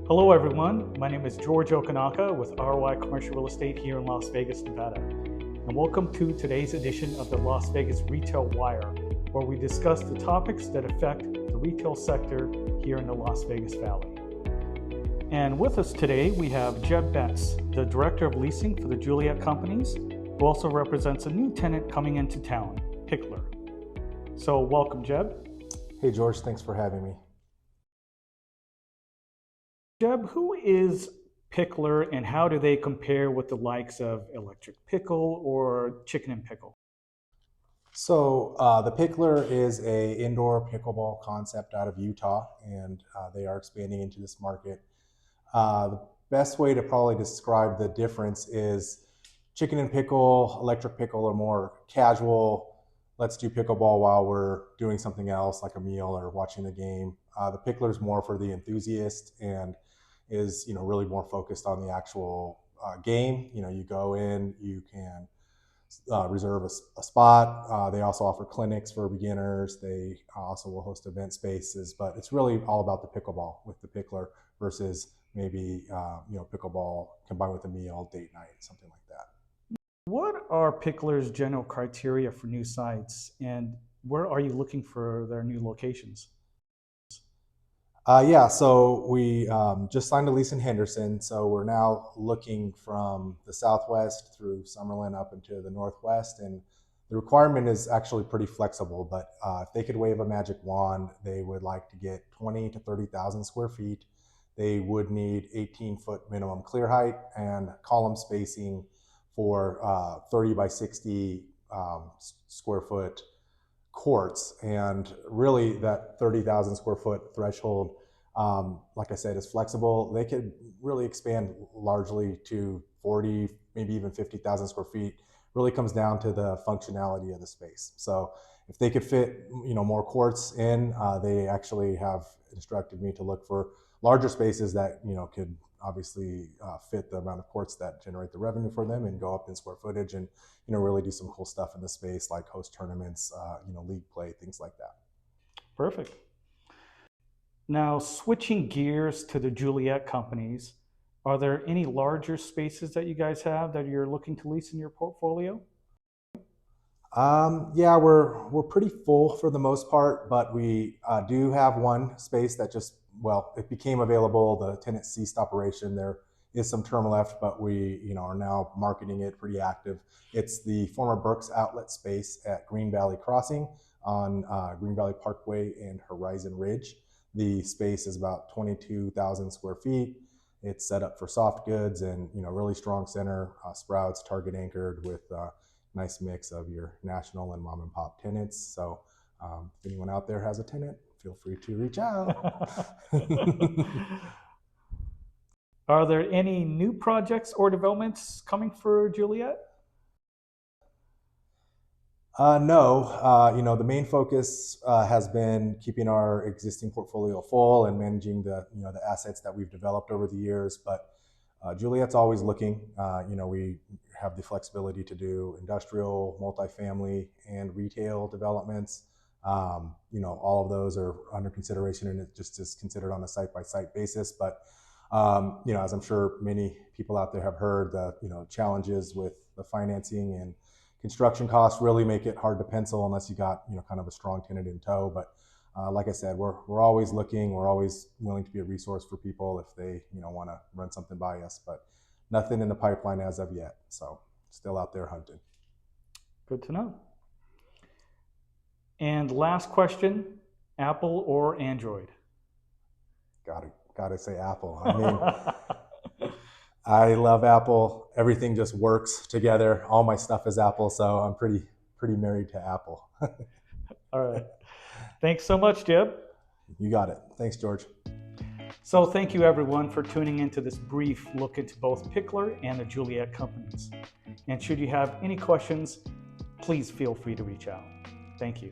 Hello everyone, my name is George Okanaka with ROI Commercial Real Estate here in Las Vegas, Nevada. And welcome to today's edition of the Las Vegas Retail Wire, where we discuss the topics that affect the retail sector here in the Las Vegas Valley. And with us today, we have Jeb Betz, the Director of Leasing for the Juliet Companies, who also represents a new tenant coming into town, Picklr. So welcome, Jeb. Hey George, thanks for having me. Jeb, who is Picklr and how do they compare with the likes of Electric Pickle or Chicken and Pickle? So the Picklr is a indoor pickleball concept out of Utah, and they are expanding into this market. The best way to probably describe the difference is Chicken and Pickle, Electric Pickle are more casual. Let's do pickleball while we're doing something else like a meal or watching the game. The Picklr is more for the enthusiast and is really more focused on the actual game. You go in, you can reserve a spot. They also offer clinics for beginners. They also will host event spaces, but it's really all about the pickleball with the Picklr versus maybe pickleball combined with a meal, date night, something like that. What are Picklr's general criteria for new sites, and where are you looking for their new locations? So we just signed a lease in Henderson, so we're now looking from the southwest through Summerlin up into the northwest, and the requirement is actually pretty flexible, but if they could wave a magic wand, they would like to get 20 to 30,000 square feet. They would need 18-foot minimum clear height and column spacing for 30 by 60 square foot courts, and really that 30,000 square foot threshold, like I said, is flexible. They could really expand largely to 40, maybe even 50,000 square feet. Really comes down to the functionality of the space. So if they could fit more courts in, they actually have instructed me to look for larger spaces that could obviously fit the amount of courts that generate the revenue for them and go up in square footage and really do some cool stuff in the space like host tournaments, league play, things like that. Perfect. Now, switching gears to the Juliet Companies, are there any larger spaces that you guys have that you're looking to lease in your portfolio? Yeah, we're pretty full for the most part, but we do have one space that it became available. The tenant ceased operation. There is some term left, but we are now marketing it pretty active. It's the former Burke's outlet space at Green Valley Crossing on Green Valley Parkway and Horizon Ridge. The space is about 22,000 square feet. It's set up for soft goods and really strong center, Sprouts, Target anchored with nice mix of your national and mom and pop tenants. So if anyone out there has a tenant, feel free to reach out. Are there any new projects or developments coming for Juliet? No. The main focus has been keeping our existing portfolio full and managing the assets that we've developed over the years. But Juliet's always looking. We have the flexibility to do industrial, multifamily, and retail developments. All of those are under consideration, and it just is considered on a site-by-site basis. But as I'm sure many people out there have heard, the challenges with the financing and construction costs really make it hard to pencil unless you got kind of a strong tenant in tow. But like I said, we're always looking. We're always willing to be a resource for people if they want to run something by us. But nothing in the pipeline as of yet. So still out there hunting. Good to know. And last question, Apple or Android? Gotta say Apple. I mean, I love Apple. Everything just works together. All my stuff is Apple, so I'm pretty married to Apple. All right. Thanks so much, Jeb. You got it. Thanks, George. So thank you everyone for tuning into this brief look into both Picklr and the Juliet Companies. And should you have any questions, please feel free to reach out. Thank you.